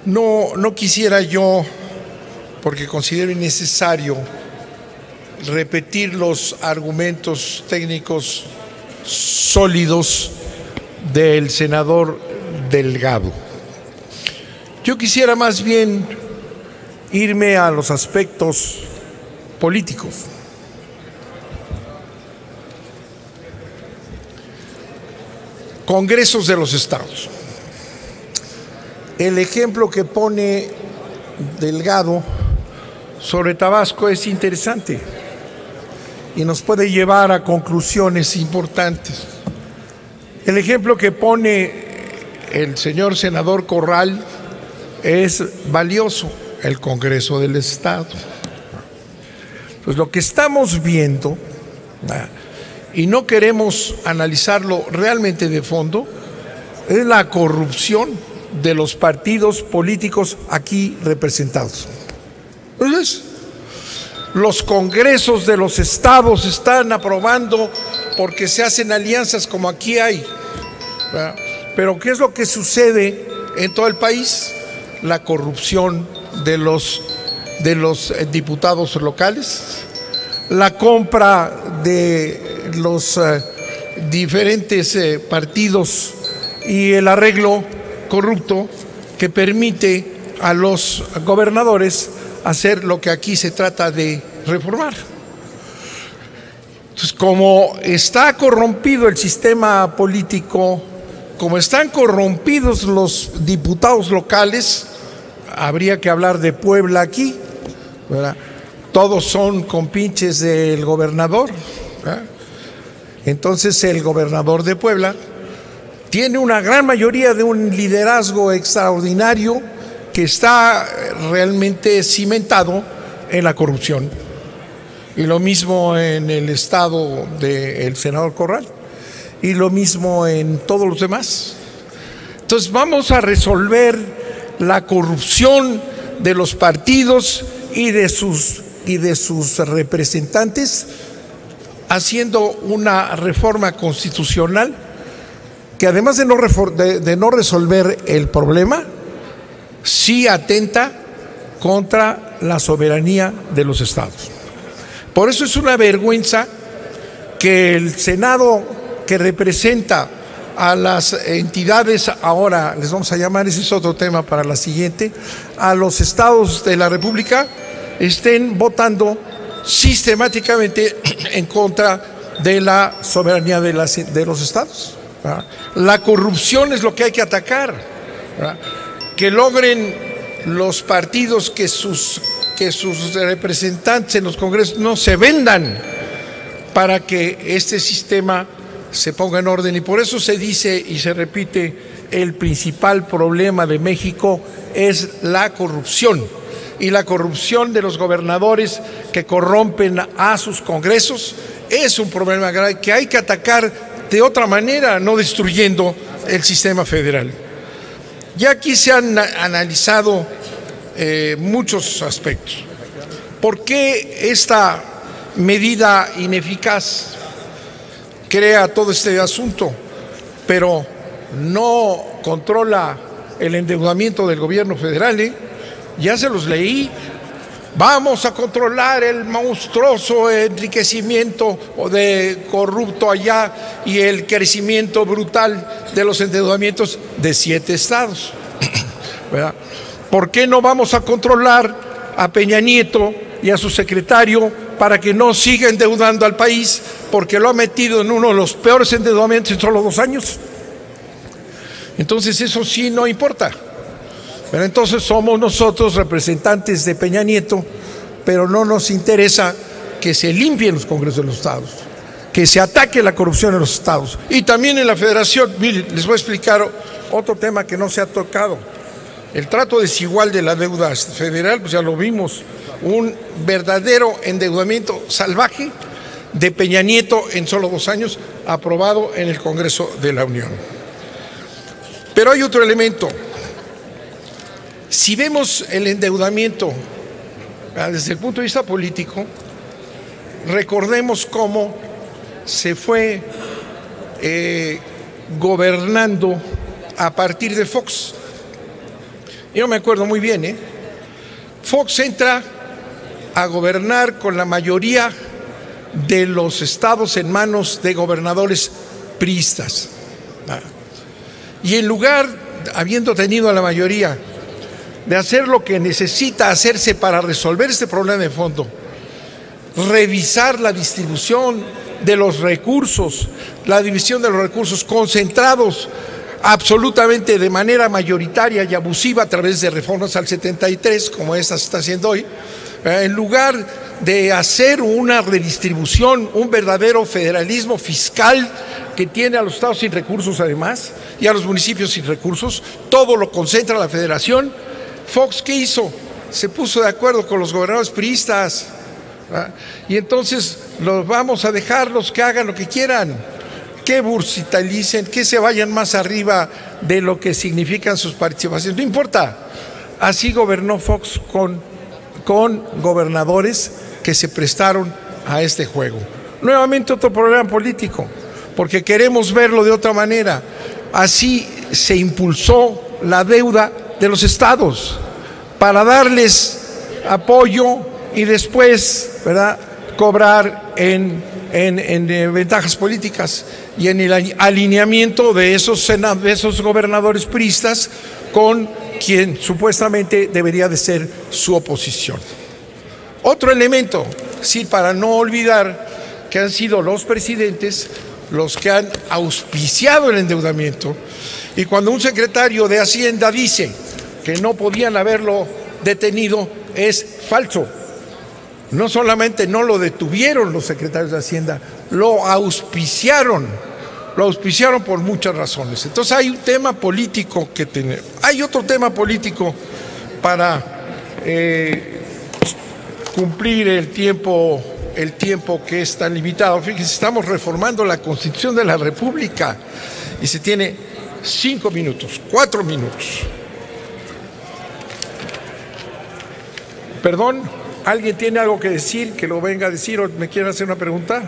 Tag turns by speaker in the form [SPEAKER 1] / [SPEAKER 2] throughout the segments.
[SPEAKER 1] No quisiera yo, porque considero innecesario, repetir los argumentos técnicos sólidos del senador Delgado. Yo quisiera más bien irme a los aspectos políticos. Congresos de los estados. El ejemplo que pone Delgado sobre Tabasco es interesante y nos puede llevar a conclusiones importantes. El ejemplo que pone el señor senador Corral es valioso, el Congreso del Estado. Pues lo que estamos viendo, y no queremos analizarlo realmente de fondo, es la corrupción de los partidos políticos aquí representados. Entonces, los congresos de los estados están aprobando porque se hacen alianzas como aquí hay. Pero ¿qué es lo que sucede en todo el país? La corrupción de los diputados locales, la compra de los diferentes partidos y el arreglo corrupto que permite a los gobernadores hacer lo que aquí se trata de reformar. Entonces, como está corrompido el sistema político, como están corrompidos los diputados locales, habría que hablar de Puebla aquí, ¿verdad? Todos son compinches del gobernador, ¿verdad? Entonces el gobernador de Puebla tiene una gran mayoría de un liderazgo extraordinario que está realmente cimentado en la corrupción. Y lo mismo en el estado del senador Corral, y lo mismo en todos los demás. Entonces vamos a resolver la corrupción de los partidos y de sus representantes haciendo una reforma constitucional que, además de no resolver el problema, sí atenta contra la soberanía de los estados. Por eso es una vergüenza que el Senado, que representa a las entidades, ahora les vamos a llamar, ese es otro tema para la siguiente, a los estados de la República, estén votando sistemáticamente en contra de la soberanía de los estados, ¿verdad? La corrupción es lo que hay que atacar, ¿verdad? Que logren los partidos que sus representantes en los congresos no se vendan para que este sistema se ponga en orden. Y por eso se dice y se repite, el principal problema de México es la corrupción, y la corrupción de los gobernadores que corrompen a sus congresos es un problema grave que hay que atacar de otra manera, no destruyendo el sistema federal. Ya aquí se han analizado muchos aspectos. ¿Por qué esta medida ineficaz crea todo este asunto, pero no controla el endeudamiento del gobierno federal? Ya se los leí. Vamos a controlar el monstruoso enriquecimiento de corrupto allá y el crecimiento brutal de los endeudamientos de 7 estados. ¿Verdad? ¿Por qué no vamos a controlar a Peña Nieto y a su secretario para que no siga endeudando al país, porque lo ha metido en uno de los peores endeudamientos en solo 2 años? Entonces eso sí no importa. Pero entonces somos nosotros representantes de Peña Nieto, pero no nos interesa que se limpien los congresos de los estados, que se ataque la corrupción en los estados y también en la federación. Miren, les voy a explicar otro tema que no se ha tocado. El trato desigual de la deuda federal, pues ya lo vimos, un verdadero endeudamiento salvaje de Peña Nieto en solo 2 años, aprobado en el Congreso de la Unión. Pero hay otro elemento. Si vemos el endeudamiento desde el punto de vista político, recordemos cómo se fue gobernando a partir de Fox. Yo me acuerdo muy bien, Fox entra a gobernar con la mayoría de los estados en manos de gobernadores priistas. Y en lugar, habiendo tenido a la mayoría, de hacer lo que necesita hacerse para resolver este problema de fondo, revisar la distribución de los recursos, la división de los recursos concentrados absolutamente de manera mayoritaria y abusiva a través de reformas al 73, como esta se está haciendo hoy, en lugar de hacer una redistribución, un verdadero federalismo fiscal que tiene a los estados sin recursos además y a los municipios sin recursos, todo lo concentra la federación. Fox, ¿qué hizo? Se puso de acuerdo con los gobernadores priistas, y entonces los vamos a dejarlos que hagan lo que quieran, que bursitalicen, que se vayan más arriba de lo que significan sus participaciones, no importa. Así gobernó Fox con gobernadores que se prestaron a este juego. Nuevamente otro problema político, porque queremos verlo de otra manera. Así se impulsó la deuda de los estados para darles apoyo y después, ¿verdad?, cobrar en ventajas políticas y en el alineamiento de esos gobernadores priistas con quien supuestamente debería de ser su oposición. Otro elemento, sí, para no olvidar que han sido los presidentes los que han auspiciado el endeudamiento, y cuando un secretario de Hacienda dice que no podían haberlo detenido, es falso. No solamente no lo detuvieron los secretarios de Hacienda, lo auspiciaron por muchas razones. Entonces hay un tema político que tener. Hay otro tema político para cumplir el tiempo que es tan limitado. Fíjense, estamos reformando la Constitución de la República y se tiene 5 minutos, 4 minutos. Perdón, ¿alguien tiene algo que decir, que lo venga a decir, o me quiere hacer una pregunta?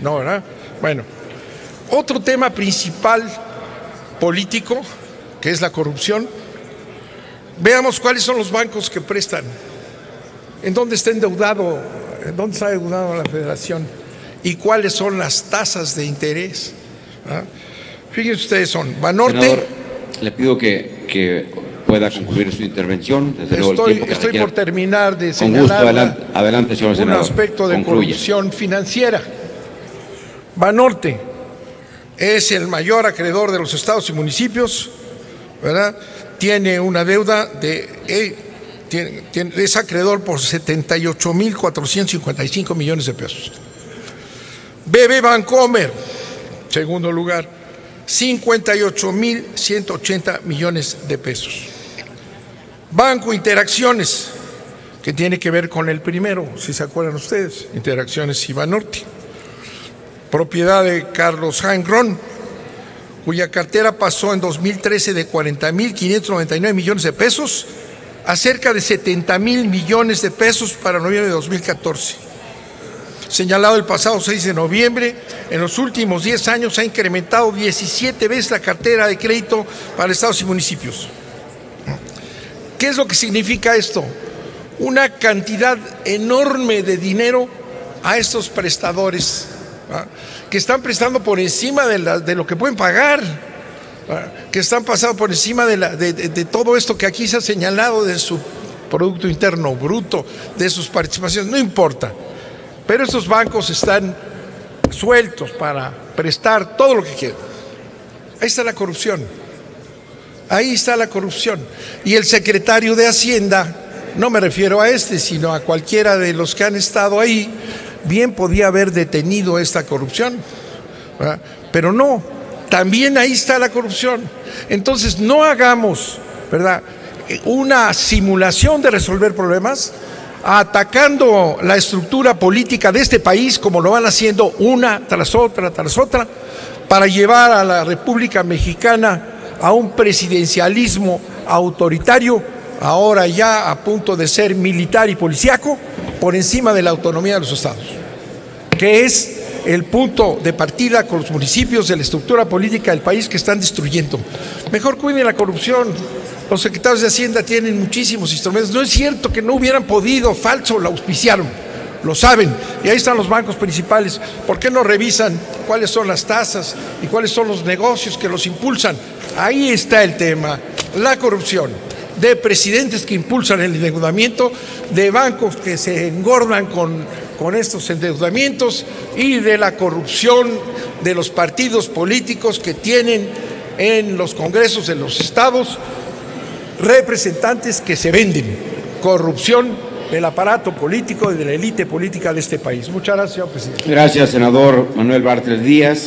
[SPEAKER 1] No, ¿verdad? Bueno, otro tema principal político, que es la corrupción. Veamos cuáles son los bancos que prestan. ¿En dónde está endeudado? ¿En dónde está endeudado la Federación? ¿Y cuáles son las tasas de interés? Fíjense ustedes, son Banorte.
[SPEAKER 2] Senador, le pido que pueda concluir su intervención. Desde luego
[SPEAKER 1] estoy por terminar de señalar
[SPEAKER 2] con gusto, adelante, señor senador.
[SPEAKER 1] Un aspecto de corrupción financiera. Banorte es el mayor acreedor de los estados y municipios, ¿verdad? Tiene una deuda es acreedor por 78,455 millones de pesos. BB Bancomer, segundo lugar, 58,180 millones de pesos. Banco Interacciones, que tiene que ver con el primero, si se acuerdan ustedes, Interacciones y Banorte, propiedad de Carlos Heinrón, cuya cartera pasó en 2013 de 40,599 millones de pesos a cerca de 70,000 millones de pesos para noviembre de 2014. Señalado el pasado 6 de noviembre, en los últimos 10 años ha incrementado 17 veces la cartera de crédito para estados y municipios. ¿Qué es lo que significa esto? Una cantidad enorme de dinero a estos prestadores, que están prestando por encima de lo que pueden pagar, que están pasando por encima de todo esto que aquí se ha señalado, de su Producto Interno Bruto, de sus participaciones, no importa. Pero estos bancos están sueltos para prestar todo lo que quieran. Ahí está la corrupción. Ahí está la corrupción. Y el secretario de Hacienda, no me refiero a este, sino a cualquiera de los que han estado ahí, bien podía haber detenido esta corrupción, ¿verdad? Pero no, también ahí está la corrupción. Entonces no hagamos, ¿verdad?, una simulación de resolver problemas atacando la estructura política de este país, como lo van haciendo una tras otra, para llevar a la República Mexicana a un presidencialismo autoritario, ahora ya a punto de ser militar y policíaco, por encima de la autonomía de los estados, que es el punto de partida con los municipios de la estructura política del país que están destruyendo. Mejor cuiden la corrupción. Los secretarios de Hacienda tienen muchísimos instrumentos. No es cierto que no hubieran podido, falso, la auspiciaron. Lo saben, y ahí están los bancos principales. ¿Por qué no revisan cuáles son las tasas y cuáles son los negocios que los impulsan? Ahí está el tema, la corrupción, de presidentes que impulsan el endeudamiento, de bancos que se engordan con estos endeudamientos y de la corrupción de los partidos políticos que tienen en los congresos de los estados representantes que se venden. Corrupción del aparato político y de la élite política de este país. Muchas gracias, señor presidente.
[SPEAKER 2] Gracias, senador Manuel Bartlett Díaz.